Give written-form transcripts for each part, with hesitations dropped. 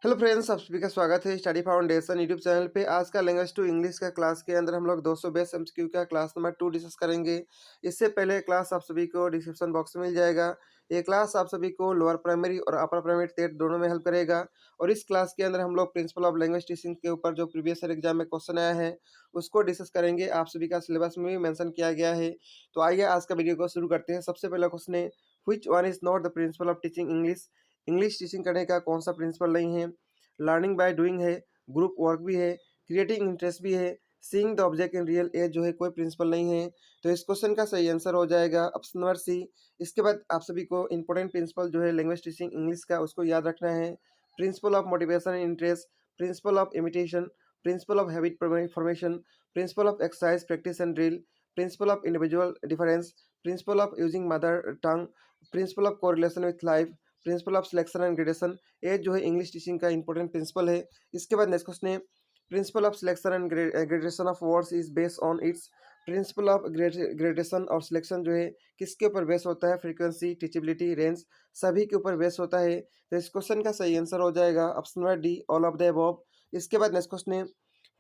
Hello friends, आप सभी का स्वागत है स्टडी फाउंडेशन यूट्यूब चैनल पे। आज का लैंग्वेज टू इंग्लिश का क्लास के अंदर हम लोग 200 बेस एमसीक्यू का क्लास नंबर 2 डिस्कस करेंगे। इससे पहले क्लास आप सभी को डिस्क्रिप्शन बॉक्स में मिल जाएगा। ये क्लास आप सभी को लोअर प्राइमरी और अपर प्राइमरी टेट दोनों में हेल्प करेगा। और इस क्लास के अंदर हम लोग प्रिंसिपल ऑफ लैंग्वेज टीचिंग के ऊपर जो प्रीवियस ईयर एग्जाम में क्वेश्चन आया है उसको डिस्कस करेंगे। आप सभी का सिलेबस में भी मेंशन किया गया है। तो आइए आज का वीडियो को शुरू करते हैं। सबसे पहला क्वेश्चन है, which one is not the principle of teaching English. English teaching करने का कौन सा प्रिंसिपल नहीं है। लर्निंग बाय डूइंग है, ग्रुप वर्क भी है, क्रिएटिंग इंटरेस्ट भी है, seeing the object in real age जो है कोई प्रिंसिपल नहीं है। तो इस क्वेश्चन का सही आंसर हो जाएगा ऑप्शन नंबर सी। इसके बाद आप सभी को इंपॉर्टेंट प्रिंसिपल जो है लैंग्वेज टीचिंग इंग्लिश का उसको याद रखना है। Principle of motivation and interest, principle of imitation, principle of habit formation, principle of exercise practice and drill, principle of individual difference, principle of using mother tongue, principle of correlation with life, principle of selection and gradation. ये जो है English teaching का important principle है। इसके बाद next question है, principle of selection and gradation of words is based on it's. Principle of gradation और selection जो है किसके ऊपर बेस होता है। फ्रीक्वेंसी, टीचेबिलिटी, रेंज, सभी के ऊपर बेस होता है। तो इस क्वेश्चन का सही आंसर हो जाएगा option number D, all of the above. इसके बाद नेक्स्ट क्वेश्चन है,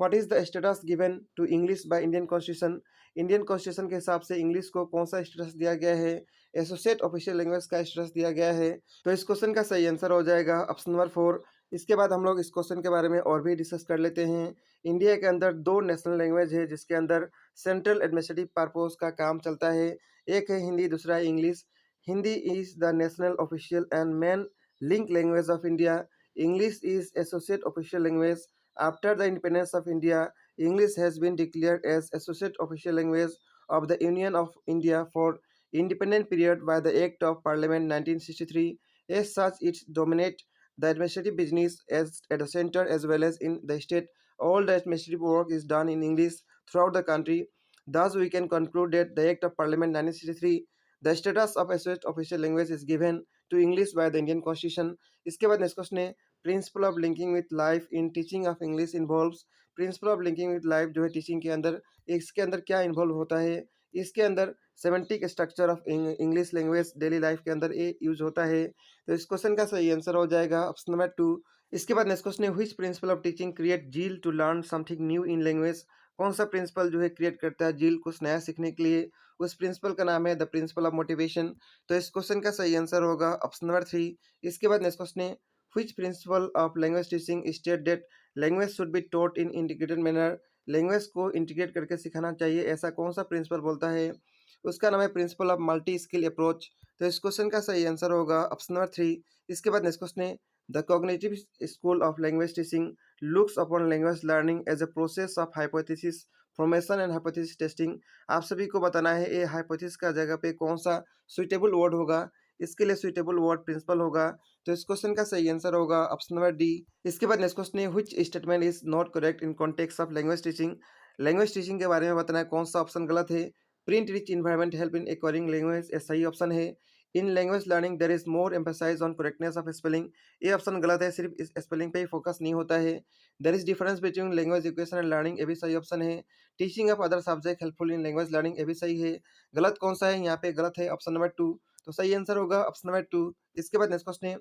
what is the status given to English by Indian constitution. Indian constitution के हिसाब से इंग्लिश को कौन सा स्टेटस दिया गया है। एसोसिएट ऑफिशियल लैंग्वेज का स्टेटस दिया गया है। तो इस क्वेश्चन का सही आंसर हो जाएगा ऑप्शन नंबर 4। इसके बाद हम लोग इस क्वेश्चन के बारे में और भी डिस्कस कर लेते हैं। इंडिया के अंदर दो नेशनल लैंग्वेज है जिसके अंदर सेंट्रल एडमिनिस्ट्रेटिव पर्पस का काम चलता है। एक है हिंदी, दूसरा है English. Hindi is the national official and main link language of India. English is associate official language. After the independence of India, English has been declared as associate official language of the Union of India for independent period by the Act of Parliament 1963. As such, it dominates the administrative business as at the center as well as in the state. All the administrative work is done in English throughout the country. Thus, we can conclude that the Act of Parliament 1963, the status of associate official language is given to English by the Indian Constitution. इसके बाद next question है, principle of linking with life in teaching of English involves. Principle of linking with life जो है teaching के अंदर, इसके अंदर क्या इन्वॉल्व होता है। इसके अंदर semantic structure of English language daily life के अंदर ये यूज होता है। तो इस क्वेश्चन का सही आंसर हो जाएगा ऑप्शन नंबर 2। इसके बाद नेक्स्ट क्वेश्चन है, which principle of teaching create zeal to learn something new in language. कौन सा प्रिंसिपल जो है क्रिएट करता है जील कुछ नया सीखने के लिए। उस प्रिंसिपल का नाम है द प्रिंसिपल ऑफ मोटिवेशन। तो इस क्वेश्चन का सही आंसर होगा ऑप्शन नंबर 3। इसके बाद नेक्स्ट क्वेश्चन है, which principle of language teaching state that language should be taught in integrated manner। Language को इंटीग्रेट करके सिखाना चाहिए, ऐसा कौन सा प्रिंसिपल बोलता है। उसका नाम है principle of multi skill approach. तो इस क्वेश्चन का सही आंसर होगा ऑप्शन नंबर 3। इसके बाद नेक्स्ट क्वेश्चन है, the cognitive school of language teaching looks upon language learning as a process of hypothesis formation and hypothesis testing. आप सभी को बताना है ये हाइपोथेसिस का जगह पे कौन सा सुइटेबल वर्ड होगा। इसके लिए सुइटेबल वर्ड प्रिंसिपल होगा। तो इस क्वेश्चन का सही आंसर होगा ऑप्शन नंबर डी। इसके बाद नेक्स्ट क्वेश्चन है, which statement is not correct in context of language teaching. Language teaching के बारे में बताना है कौन सा ऑप्शन गलत है। Print rich environment help in acquiring language, ये सही ऑप्शन है। In language learning there is more emphasize on correctness of spelling, ये ऑप्शन गलत है, सिर्फ इस स्पेलिंग पे ही फोकस नहीं होता है। There is difference between language education and learning, ये भी सही ऑप्शन है। Teaching of other subject helpful in language learning, ये भी सही है। गलत कौन सा है, यहाँ पे गलत है ऑप्शन नंबर 2। तो सही आंसर होगा ऑप्शन नंबर 2। इसके बाद नेक्स्ट क्वेश्चन है,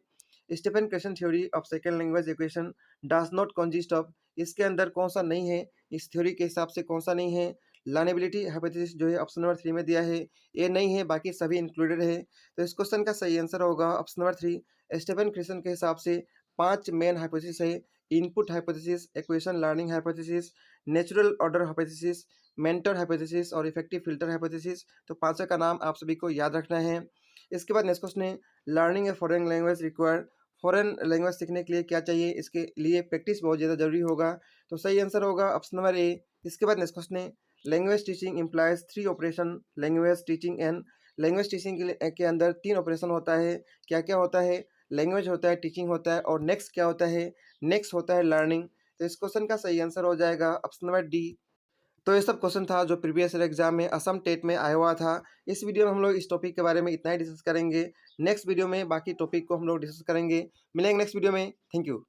Stephen Krashen theory of second language acquisition does not consist of. इसके अंदर कौन सा नहीं है, इस थ्योरी के हिसाब से कौन सा नहीं है। लर्नेबिलिटी हाइपोथेसिस जो है ऑप्शन नंबर 3 में दिया है, ये नहीं है, बाकी सभी इंक्लूडेड है। तो इस क्वेश्चन का सही आंसर होगा ऑप्शन नंबर 3। स्टीफन क्वेश्चन के हिसाब से 5 मेन हाइपोथेसिस है। Input hypothesis, equation learning hypothesis, natural order hypothesis, mentor hypothesis और इफेक्टिव फिल्टर हाइपोथेसिस। तो पांचों का नाम आप सभी को याद रखना है। इसके बाद नेक्स्ट क्वेश्चन है, learning a foreign language required. Foreign language सीखने के लिए क्या चाहिए, इसके लिए प्रैक्टिस बहुत ज़्यादा जरूरी होगा। तो सही आंसर होगा ऑप्शन नंबर ए। इसके बाद नेक्स्ट क्वेश्चन है, language teaching implies 3 operation. Language teaching and language teaching के अंदर 3 ऑपरेशन होता है। क्या क्या होता है, लैंग्वेज होता है, टीचिंग होता है और नेक्स्ट क्या होता है, नेक्स्ट होता है लर्निंग। तो इस क्वेश्चन का सही आंसर हो जाएगा ऑप्शन नंबर डी। तो ये सब क्वेश्चन था जो प्रीवियस ईयर एग्जाम में असम टेट में आया हुआ था। इस वीडियो में हम लोग इस टॉपिक के बारे में इतना ही डिस्कस करेंगे। नेक्स्ट वीडियो में बाकी टॉपिक को हम लोग डिस्कस करेंगे। मिलेंगे नेक्स्ट वीडियो में। Thank you.